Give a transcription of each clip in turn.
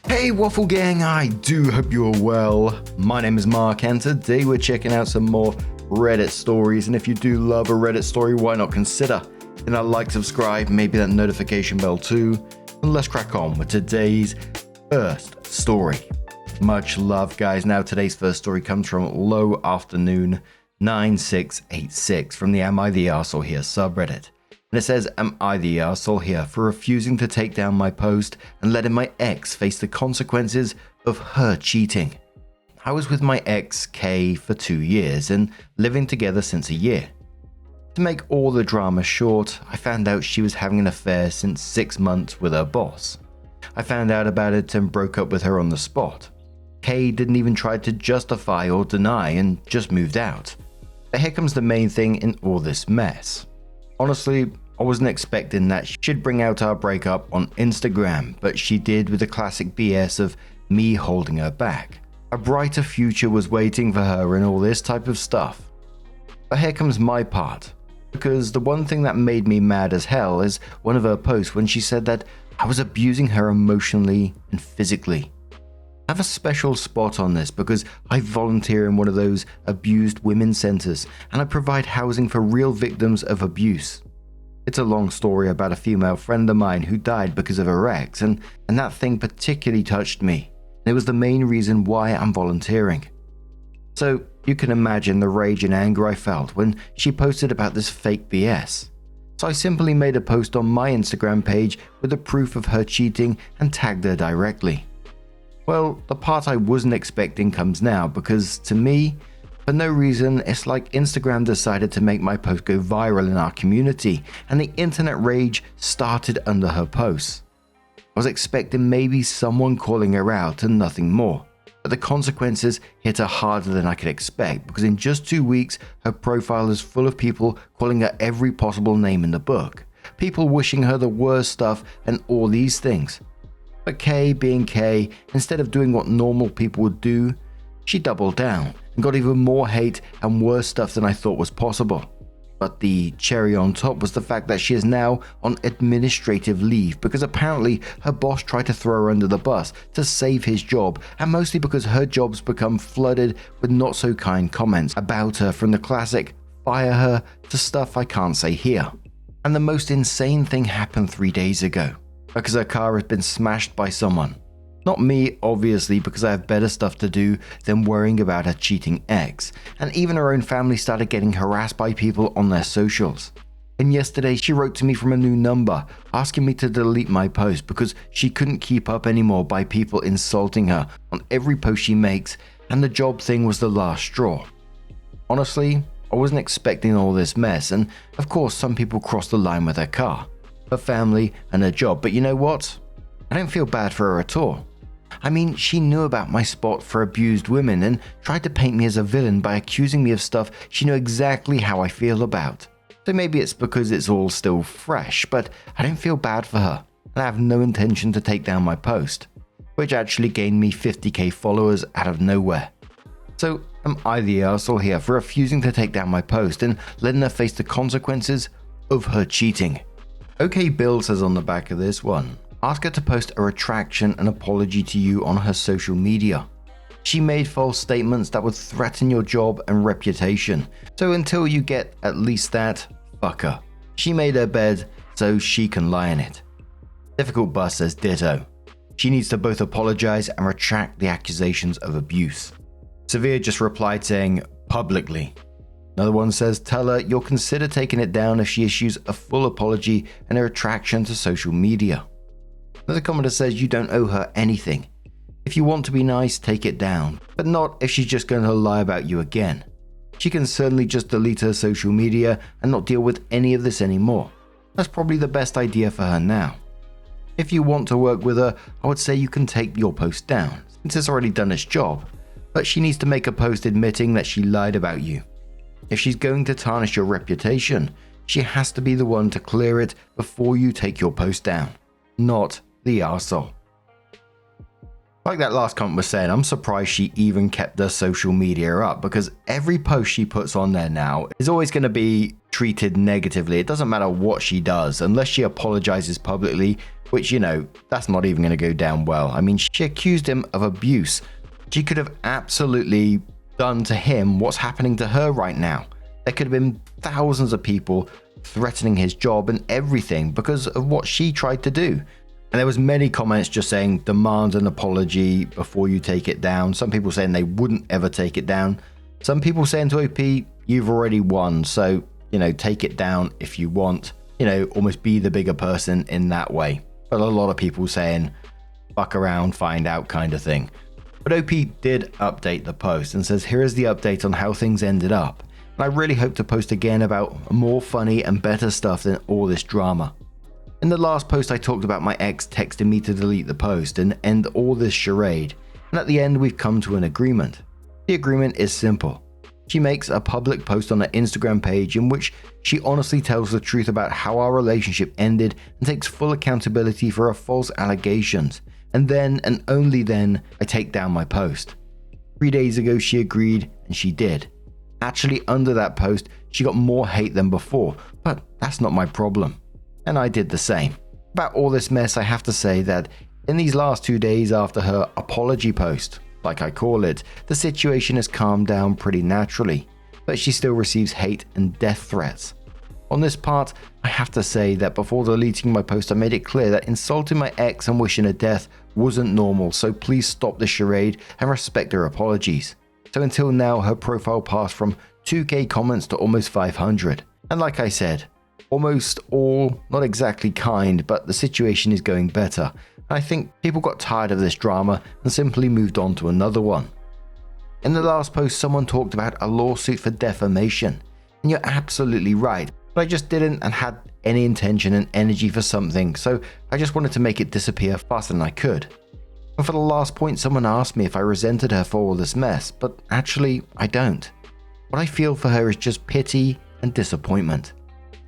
Hey Waffle Gang, I do hope you're well. My name is Mark and today we're checking out some more Reddit stories, and if you do love a Reddit story, why not consider hitting that like, subscribe, maybe that notification bell too, and let's crack on with today's first story. Much love guys. Now today's first story comes from Low Afternoon 9686 from the Am I the Arsehole Here subreddit. And it says, am I the arsehole here for refusing to take down my post and letting my ex face the consequences of her cheating? I was with my ex Kay for 2 years and living together since a year. To make all the drama short, I found out she was having an affair since 6 months with her boss. I found out about it and broke up with her on the spot. Kay didn't even try to justify or deny and just moved out. But here comes the main thing in all this mess. Honestly, I wasn't expecting that she'd bring out our breakup on Instagram, but she did with the classic BS of me holding her back. A brighter future was waiting for her and all this type of stuff. But here comes my part, because the one thing that made me mad as hell is one of her posts when she said that I was abusing her emotionally and physically. I have a special spot on this because I volunteer in one of those abused women's centers and I provide housing for real victims of abuse. It's a long story about a female friend of mine who died because of her ex, and that thing particularly touched me. And it was the main reason why I'm volunteering. So you can imagine the rage and anger I felt when she posted about this fake BS. So I simply made a post on my Instagram page with the proof of her cheating and tagged her directly. Well, the part I wasn't expecting comes now because to me, for no reason, it's like Instagram decided to make my post go viral in our community and the internet rage started under her posts. I was expecting maybe someone calling her out and nothing more, but the consequences hit her harder than I could expect because in just 2 weeks, her profile is full of people calling her every possible name in the book, people wishing her the worst stuff and all these things. But Kay, being Kay, instead of doing what normal people would do, she doubled down and got even more hate and worse stuff than I thought was possible. But the cherry on top was the fact that she is now on administrative leave because apparently her boss tried to throw her under the bus to save his job, and mostly because her job's become flooded with not so kind comments about her, from the classic fire her to stuff I can't say here. And the most insane thing happened 3 days ago because her car has been smashed by someone. Not me, obviously, because I have better stuff to do than worrying about her cheating ex, and even her own family started getting harassed by people on their socials. And yesterday she wrote to me from a new number asking me to delete my post because she couldn't keep up anymore by people insulting her on every post she makes, and the job thing was the last straw. Honestly, I wasn't expecting all this mess, and of course some people crossed the line with her car, her family and her job, but you know what? I don't feel bad for her at all. I mean, she knew about my spot for abused women and tried to paint me as a villain by accusing me of stuff she knew exactly how I feel about. So maybe it's because it's all still fresh, but I don't feel bad for her, and I have no intention to take down my post, which actually gained me 50k followers out of nowhere. So am I the arsehole here for refusing to take down my post and letting her face the consequences of her cheating? OK Bill says on the back of this one, ask her to post a retraction and apology to you on her social media. She made false statements that would threaten your job and reputation. So until you get at least that, fuck her. She made her bed, so she can lie in it. Difficult Bus says ditto. She needs to both apologize and retract the accusations of abuse. Severe just replied saying, publicly. Another one says, tell her you'll consider taking it down if she issues a full apology and a retraction to social media. Another commenter says you don't owe her anything. If you want to be nice, take it down, but not if she's just going to lie about you again. She can certainly just delete her social media and not deal with any of this anymore. That's probably the best idea for her now. If you want to work with her, I would say you can take your post down, since it's already done its job, but she needs to make a post admitting that she lied about you. If she's going to tarnish your reputation, she has to be the one to clear it before you take your post down, not the arsehole. Like that last comment was saying, I'm surprised she even kept her social media up, because every post she puts on there now is always going to be treated negatively. It doesn't matter what she does, unless she apologizes publicly, which, that's not even going to go down well. I mean, she accused him of abuse. She could have absolutely done to him what's happening to her right now. There could have been thousands of people threatening his job and everything because of what she tried to do. And there was many comments just saying, demand an apology before you take it down. Some people saying they wouldn't ever take it down. Some people saying to OP, you've already won, so, take it down if you want. Almost be the bigger person in that way. But a lot of people saying, fuck around, find out kind of thing. But OP did update the post and says, here is the update on how things ended up. And I really hope to post again about more funny and better stuff than all this drama. In the last post I talked about my ex texting me to delete the post and end all this charade. And at the end we've come to an agreement. The agreement is simple. She makes a public post on her Instagram page in which she honestly tells the truth about how our relationship ended and takes full accountability for her false allegations. And then, and only then, I take down my post. 3 days ago she agreed, and she did. Actually, under that post, she got more hate than before, but that's not my problem. And I did the same. About all this mess, I have to say that in these last 2 days after her apology post, like I call it, the situation has calmed down pretty naturally, but she still receives hate and death threats. On this part, I have to say that before deleting my post, I made it clear that insulting my ex and wishing her death wasn't normal, so please stop the charade and respect her apologies. So until now, her profile passed from 2k comments to almost 500. And like I said, almost all not exactly kind, but the situation is going better. I think people got tired of this drama and simply moved on to another one. In the last post, someone talked about a lawsuit for defamation, and you're absolutely right, but I just didn't and had any intention and energy for something, so I just wanted to make it disappear faster than I could. And for the last point, someone asked me if I resented her for all this mess, but actually I don't. What I feel for her is just pity and disappointment.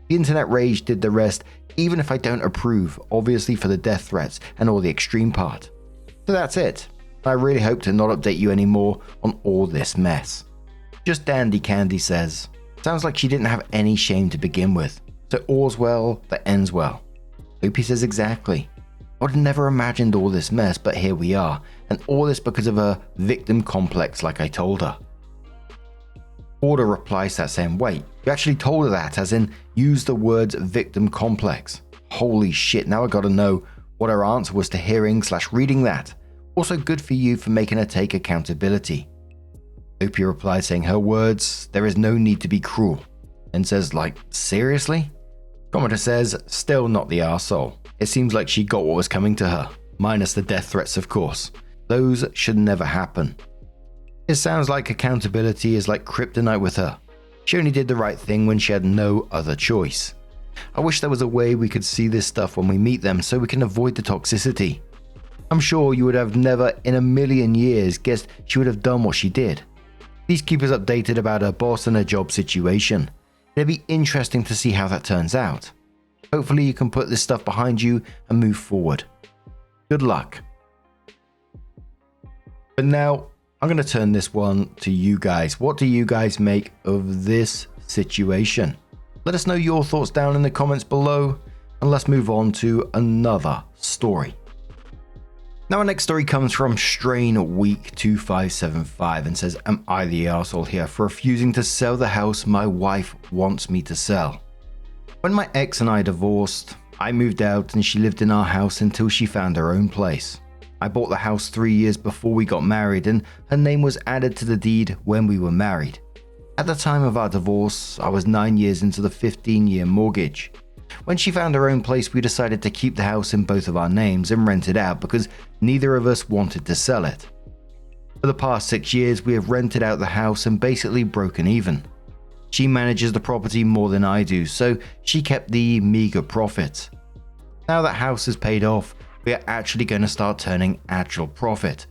The internet rage did the rest, even if I don't approve, obviously for the death threats and all the extreme part. So that's it. I really hope to not update you anymore on all this mess. Just Dandy Candy says, sounds like she didn't have any shame to begin with. So all's well that ends well. Loopy says exactly. I would have never imagined all this mess, but here we are. And all this because of her victim complex like I told her. Order replies to that saying, wait, you actually told her that, as in use the words victim complex. Holy shit, now I gotta know what her answer was to hearing/reading that. Also good for you for making her take accountability. Opie replies saying her words, there is no need to be cruel. And says like, seriously? Commenter says, still not the arsehole. It seems like she got what was coming to her, minus the death threats of course. Those should never happen. It sounds like accountability is like kryptonite with her. She only did the right thing when she had no other choice. I wish there was a way we could see this stuff when we meet them so we can avoid the toxicity. I'm sure you would have never in a million years guessed she would have done what she did. Please keep us updated about her boss and her job situation. It'd be interesting to see how that turns out. Hopefully you can put this stuff behind you and move forward. Good luck. But now, I'm going to turn this one to you guys. What do you guys make of this situation? Let us know your thoughts down in the comments below, and let's move on to another story. Now our next story comes from Strain Week 2575 and says, am I the arsehole here for refusing to sell the house my wife wants me to sell? When my ex and I divorced, I moved out and she lived in our house until she found her own place. I bought the house 3 years before we got married and her name was added to the deed when we were married. At the time of our divorce, I was 9 years into the 15-year mortgage. When she found her own place, we decided to keep the house in both of our names and rent it out because neither of us wanted to sell it. For the past 6 years, we have rented out the house and basically broken even. She manages the property more than I do, so she kept the meager profit. Now that house is paid off, we are actually going to start turning actual profit.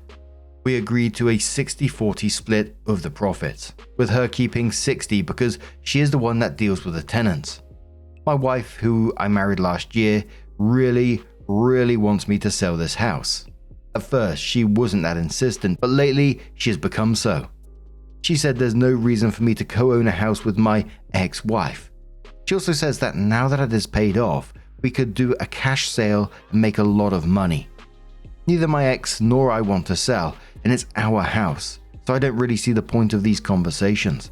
We agreed to a 60-40 split of the profits, with her keeping 60 because she is the one that deals with the tenants. My wife, who I married last year, really wants me to sell this house. At first, she wasn't that insistent, but lately she has become so. She said there's no reason for me to co-own a house with my ex-wife. She also says that now that it is paid off, We could do a cash sale and make a lot of money. Neither my ex nor I want to sell, and it's our house, so I don't really see the point of these conversations.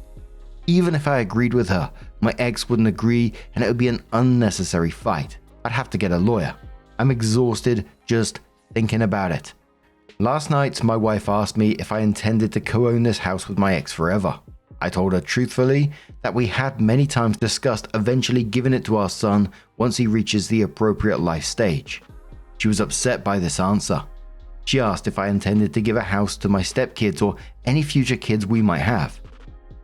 Even if I agreed with her, my ex wouldn't agree and it would be an unnecessary fight. I'd have to get a lawyer. I'm exhausted just thinking about it. Last night, my wife asked me if I intended to co-own this house with my ex forever. I told her truthfully that we had many times discussed eventually giving it to our son once he reaches the appropriate life stage. She was upset by this answer. She asked if I intended to give a house to my stepkids or any future kids we might have.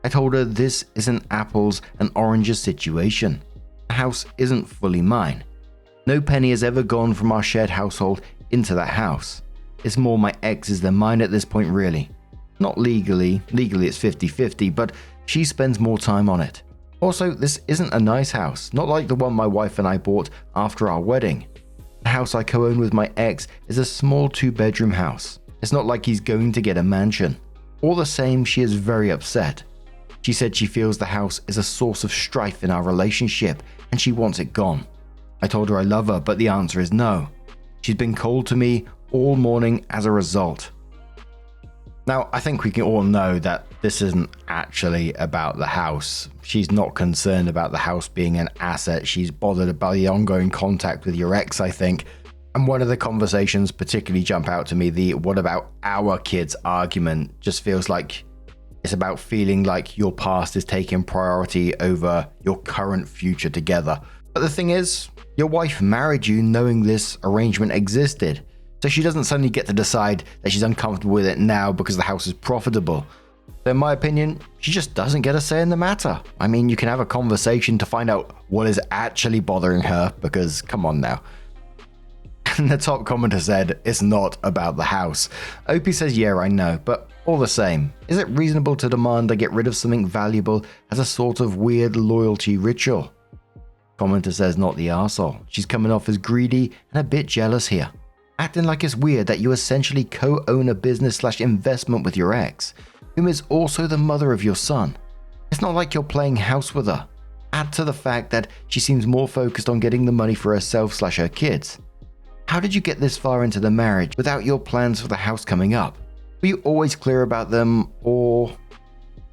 I told her this is an apples and oranges situation. The house isn't fully mine. No penny has ever gone from our shared household into that house. It's more my ex's than mine at this point really. Not legally it's 50-50, but she spends more time on it. Also, this isn't a nice house, not like the one my wife and I bought after our wedding. The house I co-own with my ex is a small 2-bedroom house. It's not like he's going to get a mansion. All the same, she is very upset. She said she feels the house is a source of strife in our relationship and she wants it gone. I told her I love her, but the answer is no. She's been cold to me all morning as a result. Now, I think we can all know that this isn't actually about the house. She's not concerned about the house being an asset. She's bothered about the ongoing contact with your ex, I think. And one of the conversations particularly jump out to me, the what about our kids argument just feels like it's about feeling like your past is taking priority over your current future together. But the thing is, your wife married you knowing this arrangement existed. So she doesn't suddenly get to decide that she's uncomfortable with it now because the house is profitable. So in my opinion, she just doesn't get a say in the matter. I mean, you can have a conversation to find out what is actually bothering her, because come on now. And the top commenter said, it's not about the house. Opie says, yeah, I know, but all the same, is it reasonable to demand I get rid of something valuable as a sort of weird loyalty ritual? Commenter says, not the arsehole. She's coming off as greedy and a bit jealous here. Acting like it's weird that you essentially co-own a business/investment with your ex, whom is also the mother of your son. It's not like you're playing house with her. Add to the fact that she seems more focused on getting the money for herself/her kids. How did you get this far into the marriage without your plans for the house coming up? Were you always clear about them, or...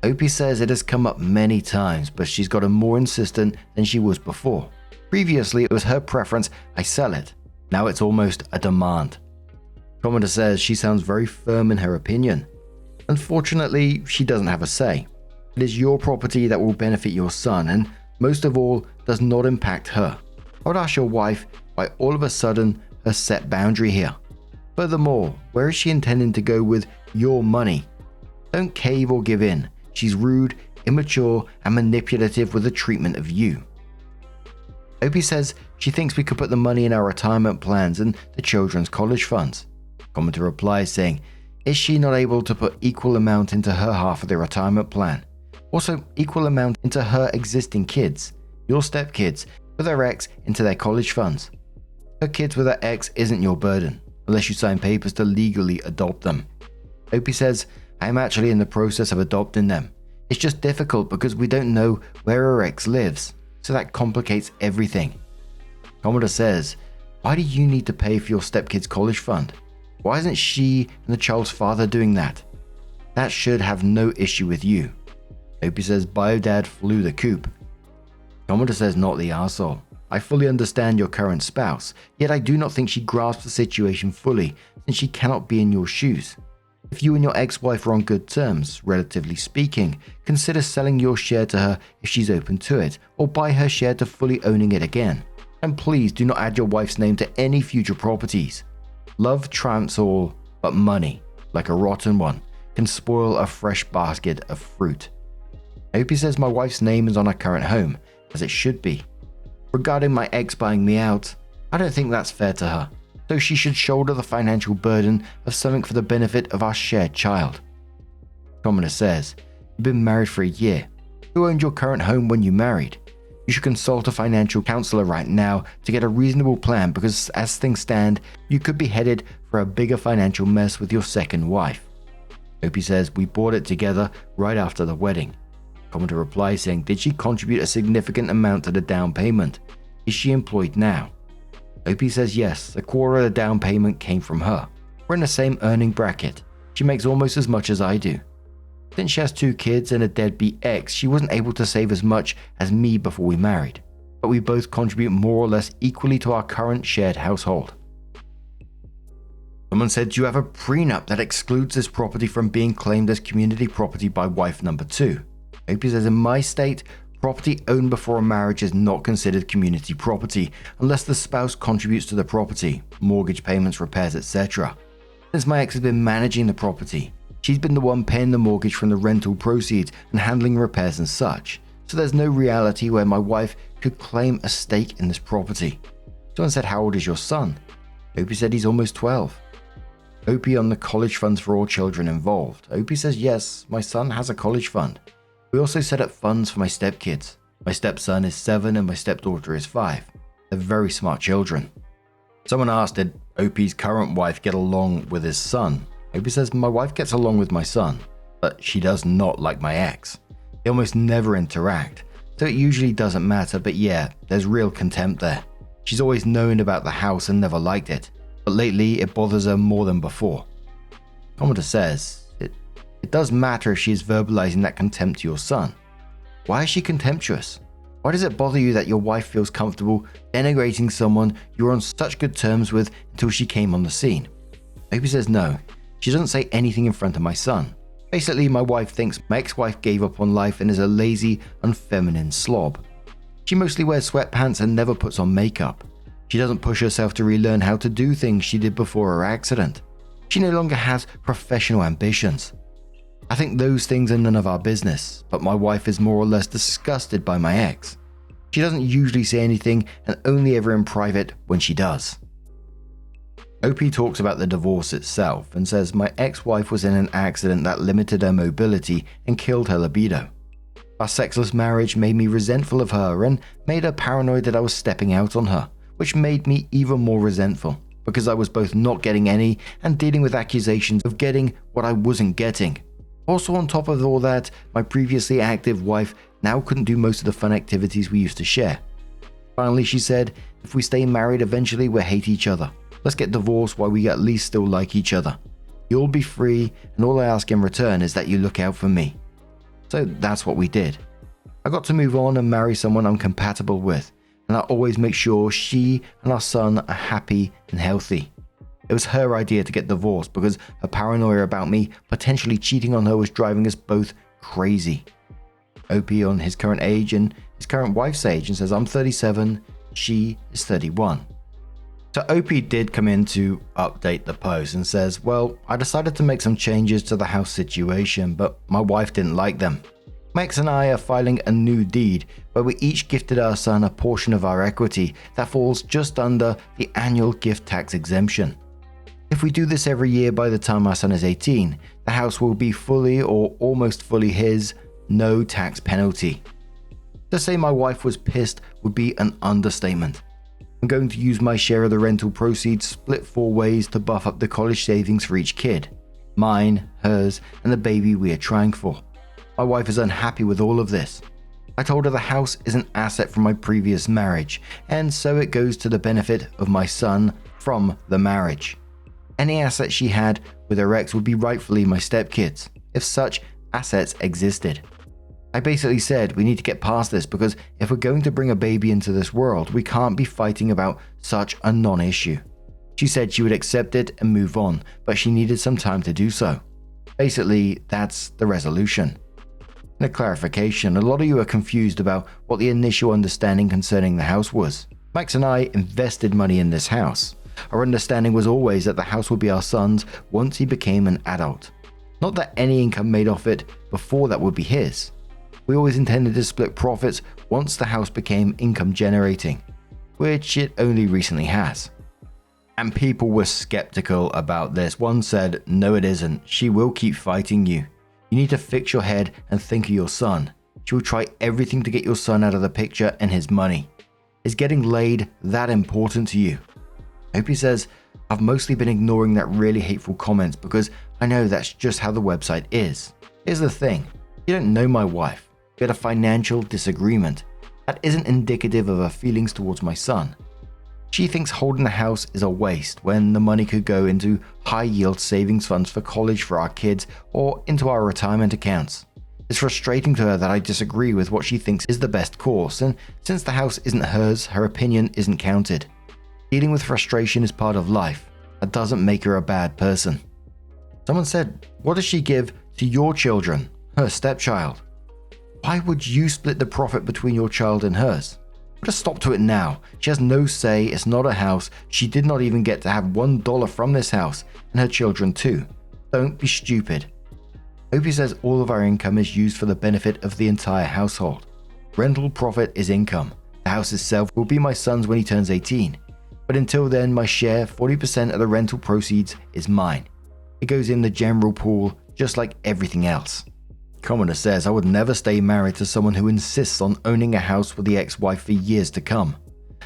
Opie says it has come up many times, but she's gotten more insistent than she was before. Previously, it was her preference I sell it. Now it's almost a demand. Commenter says she sounds very firm in her opinion. Unfortunately, she doesn't have a say. It is your property that will benefit your son, and most of all, does not impact her. I would ask your wife why all of a sudden her set boundary here. Furthermore, where is she intending to go with your money? Don't cave or give in. She's rude, immature, and manipulative with the treatment of you. Opie says she thinks we could put the money in our retirement plans and the children's college funds. Commenter replies saying, is she not able to put equal amount into her half of the retirement plan? Also, equal amount into her existing kids, your stepkids, with her ex into their college funds. Her kids with her ex isn't your burden, unless you sign papers to legally adopt them. Opie says, I am actually in the process of adopting them. It's just difficult because we don't know where her ex lives, so that complicates everything. Commenter says, why do you need to pay for your stepkid's college fund? Why isn't she and the child's father doing that? That should have no issue with you. Opie says, Biodad flew the coop. Commenter says, not the arsehole. I fully understand your current spouse, yet I do not think she grasps the situation fully, since she cannot be in your shoes. If you and your ex-wife are on good terms, relatively speaking, consider selling your share to her if she's open to it, or buy her share to fully owning it again. And please do not add your wife's name to any future properties. Love triumphs all, but money, like a rotten one, can spoil a fresh basket of fruit. Opie says my wife's name is on her current home, as it should be. Regarding my ex buying me out, I don't think that's fair to her, so she should shoulder the financial burden of something for the benefit of our shared child. Commenter says, you've been married for a year. Who owned your current home when you married? You should consult a financial counselor right now to get a reasonable plan, because as things stand, you could be headed for a bigger financial mess with your second wife. Opie says, we bought it together right after the wedding. Commenter replies saying, did she contribute a significant amount to the down payment? Is she employed now? Opie says yes, a quarter of the down payment came from her. We're in the same earning bracket. She makes almost as much as I do. Since she has 2 kids and a deadbeat ex, she wasn't able to save as much as me before we married, but we both contribute more or less equally to our current shared household. Someone said, do you have a prenup that excludes this property from being claimed as community property by wife number 2? Opie says, in my state, property owned before a marriage is not considered community property unless the spouse contributes to the property, mortgage payments, repairs, etc. Since my ex has been managing the property, she's been the one paying the mortgage from the rental proceeds and handling repairs and such, so there's no reality where my wife could claim a stake in this property. Someone said, how old is your son? Opie said he's almost 12. Opie on the college funds for all children involved. Opie says, yes, my son has a college fund. We also set up funds for my stepkids. My stepson is 7 and my stepdaughter is 5. They're very smart children. Someone asked, did Opie's current wife get along with his son? Opie says, my wife gets along with my son, but she does not like my ex. They almost never interact, so it usually doesn't matter, but yeah, there's real contempt there. She's always known about the house and never liked it, but lately it bothers her more than before. Commenter says, it does matter if she is verbalizing that contempt to your son. Why is she contemptuous? Why does it bother you that your wife feels comfortable denigrating someone you were on such good terms with until she came on the scene? Opie says no, she doesn't say anything in front of my son. Basically, my wife thinks my ex-wife gave up on life and is a lazy, unfeminine slob. She mostly wears sweatpants and never puts on makeup. She doesn't push herself to relearn how to do things she did before her accident. She no longer has professional ambitions. I think those things are none of our business, but my wife is more or less disgusted by my ex. She doesn't usually say anything and only ever in private when she does. Opie talks about the divorce itself and says, my ex-wife was in an accident that limited her mobility and killed her libido. Our sexless marriage made me resentful of her and made her paranoid that I was stepping out on her, which made me even more resentful because I was both not getting any and dealing with accusations of getting what I wasn't getting. Also, on top of all that, my previously active wife now couldn't do most of the fun activities we used to share. Finally, she said, if we stay married, eventually we'll hate each other. Let's get divorced while we at least still like each other. You'll be free, and all I ask in return is that you look out for me. So that's what we did. I got to move on and marry someone I'm compatible with, and I always make sure she and our son are happy and healthy. It was her idea to get divorced because her paranoia about me potentially cheating on her was driving us both crazy. Opie on his current age and his current wife's age and says, I'm 37, she is 31. So Opie did come in to update the post and says, well, I decided to make some changes to the house situation, but my wife didn't like them. My ex and I are filing a new deed where we each gifted our son a portion of our equity that falls just under the annual gift tax exemption. If we do this every year by the time our son is 18, the house will be fully or almost fully his, no tax penalty. To say my wife was pissed would be an understatement. I'm going to use my share of the rental proceeds split 4 ways to buff up the college savings for each kid. Mine, hers, and the baby we are trying for. My wife is unhappy with all of this. I told her the house is an asset from my previous marriage, and so it goes to the benefit of my son from the marriage. Any asset she had with her ex would be rightfully my stepkids, if such assets existed. I basically said we need to get past this because if we're going to bring a baby into this world, we can't be fighting about such a non-issue. She said she would accept it and move on, but she needed some time to do so. Basically, that's the resolution. And a clarification, a lot of you are confused about what the initial understanding concerning the house was. Max and I invested money in this house. Our understanding was always that the house would be our son's once he became an adult. Not that any income made off it before that would be his. We always intended to split profits once the house became income generating, which it only recently has. And people were skeptical about this. One said, no it isn't, she will keep fighting you. You need to fix your head and think of your son. She will try everything to get your son out of the picture and his money. Is getting laid that important to you? Opie says, I've mostly been ignoring that really hateful comments because I know that's just how the website is. Here's the thing, you don't know my wife. We had a financial disagreement. That isn't indicative of her feelings towards my son. She thinks holding the house is a waste when the money could go into high-yield savings funds for college for our kids or into our retirement accounts. It's frustrating to her that I disagree with what she thinks is the best course, and since the house isn't hers, her opinion isn't counted. Dealing with frustration is part of life. That doesn't make her a bad person. Someone said, what does she give to your children, her stepchild? Why would you split the profit between your child and hers? Put a stop to it now. She has no say, it's not a house, she did not even get to have $1 from this house, and her children too. Don't be stupid. Opie says all of our income is used for the benefit of the entire household. Rental profit is income. The house itself will be my son's when he turns 18. But until then, my share, 40% of the rental proceeds, is mine. It goes in the general pool, just like everything else. Commoner says I would never stay married to someone who insists on owning a house with the ex-wife for years to come.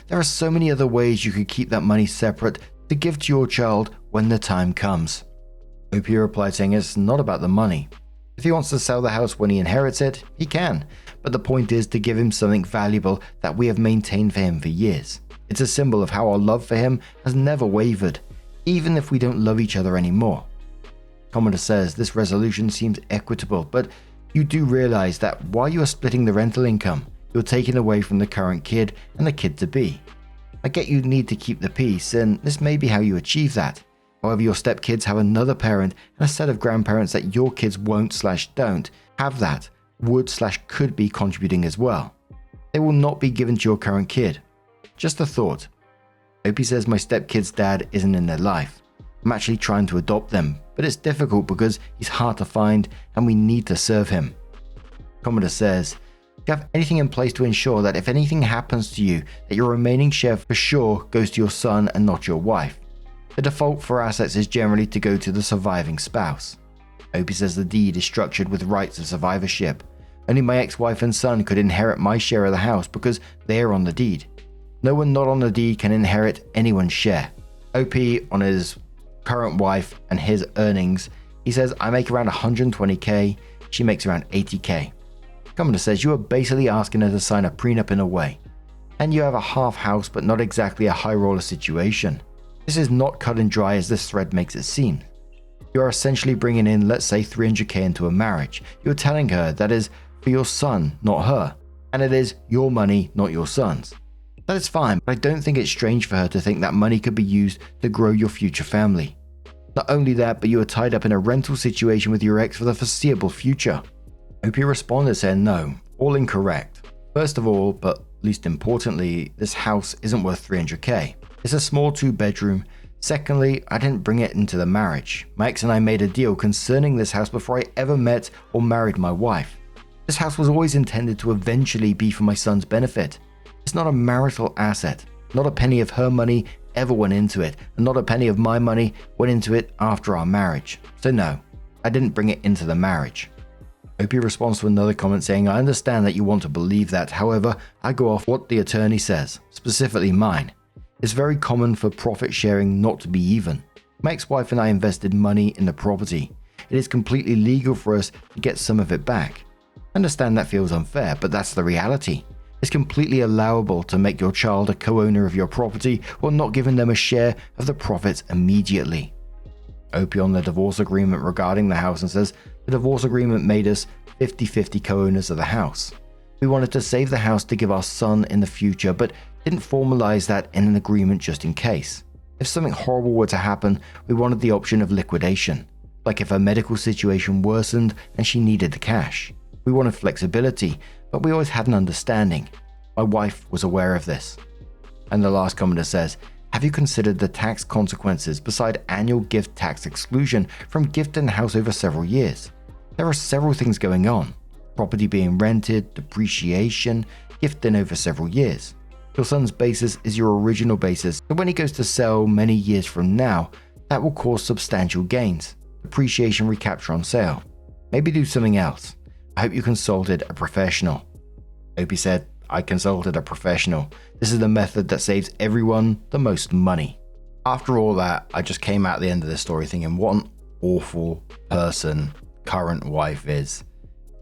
There are so many other ways you could keep that money separate to give to your child when the time comes. Opie replied saying it's not about the money. If he wants to sell the house when he inherits it, he can, but the point is to give him something valuable that we have maintained for him for years. It's a symbol of how our love for him has never wavered, even if we don't love each other anymore. Commoner says this resolution seems equitable, but you do realize that while you are splitting the rental income, you're taking away from the current kid and the kid-to-be. I get you need to keep the peace, and this may be how you achieve that. However, your stepkids have another parent and a set of grandparents that your kids won't/don't have that would/could be contributing as well. They will not be given to your current kid. Just a thought. Opie says my stepkid's dad isn't in their life. I'm actually trying to adopt them, but it's difficult because he's hard to find and we need to serve him. Commoner says, do you have anything in place to ensure that if anything happens to you, that your remaining share for sure goes to your son and not your wife? The default for assets is generally to go to the surviving spouse. Opie says the deed is structured with rights of survivorship. Only my ex-wife and son could inherit my share of the house because they're on the deed. No one not on the deed can inherit anyone's share. OP on his current wife and his earnings, he says I make around 120k, she makes around 80k. Commoner says you are basically asking her to sign a prenup in a way. And you have a half house but not exactly a high roller situation. This is not cut and dry as this thread makes it seem. You are essentially bringing in, let's say, 300k into a marriage. You're telling her that is for your son, not her, and it is your money, not your son's. That is fine, but I don't think it's strange for her to think that money could be used to grow your future family. Not only that, but you are tied up in a rental situation with your ex for the foreseeable future. Opie responded saying no, all incorrect. First of all, but least importantly, this house isn't worth 300k. It's a small 2-bedroom. Secondly, I didn't bring it into the marriage. My ex and I made a deal concerning this house before I ever met or married my wife. This house was always intended to eventually be for my son's benefit. It's not a marital asset. Not a penny of her money ever went into it, and not a penny of my money went into it after our marriage. So no, I didn't bring it into the marriage. Opie responds to another comment saying, I understand that you want to believe that, however, I go off what the attorney says, specifically mine. It's very common for profit sharing not to be even. My ex-wife and I invested money in the property. It is completely legal for us to get some of it back. I understand that feels unfair, but that's the reality. It's completely allowable to make your child a co-owner of your property while not giving them a share of the profits immediately. Opie on the divorce agreement regarding the house and says the divorce agreement made us 50-50 co-owners of the house. We wanted to save the house to give our son in the future, but didn't formalize that in an agreement just in case. If something horrible were to happen, we wanted the option of liquidation, like if her medical situation worsened and she needed the cash. We wanted flexibility, but we always had an understanding. My wife was aware of this. And the last commenter says, have you considered the tax consequences beside annual gift tax exclusion from gifting the house over several years? There are several things going on. Property being rented, depreciation, gifting over several years. Your son's basis is your original basis, so when he goes to sell many years from now, that will cause substantial gains. Depreciation recapture on sale. Maybe do something else. I hope you consulted a professional. Opie said, I consulted a professional. This is the method that saves everyone the most money. After all that, I just came out at the end of this story thinking, what an awful person current wife is.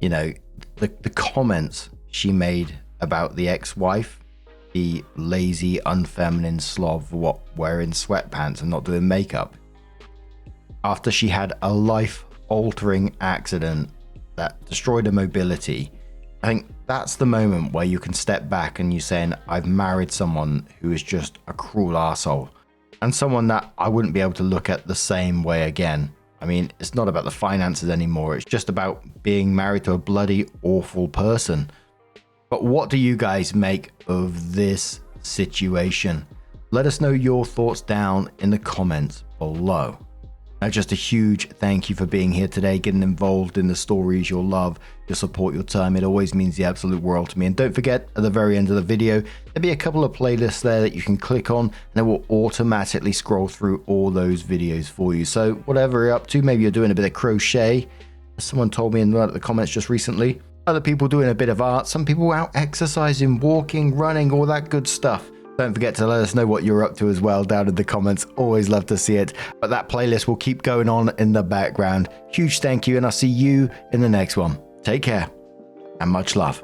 You know, the comments she made about the ex-wife, the lazy, unfeminine slob wearing sweatpants and not doing makeup. After she had a life-altering accident that destroyed her mobility, I think that's the moment where you can step back and you're saying, I've married someone who is just a cruel arsehole, and someone that I wouldn't be able to look at the same way again. I mean, it's not about the finances anymore. It's just about being married to a bloody awful person. But what do you guys make of this situation? Let us know your thoughts down in the comments below. Now, just a huge thank you for being here today, getting involved in the stories, your love, your support, your time. It always means the absolute world to me. And don't forget, at the very end of the video, there'll be a couple of playlists there that you can click on, and it will automatically scroll through all those videos for you. So whatever you're up to, maybe you're doing a bit of crochet, as someone told me in the comments just recently. Other people doing a bit of art, some people out exercising, walking, running, all that good stuff. Don't forget to let us know what you're up to as well down in the comments. Always love to see it. But that playlist will keep going on in the background. Huge thank you, and I'll see you in the next one. Take care and much love.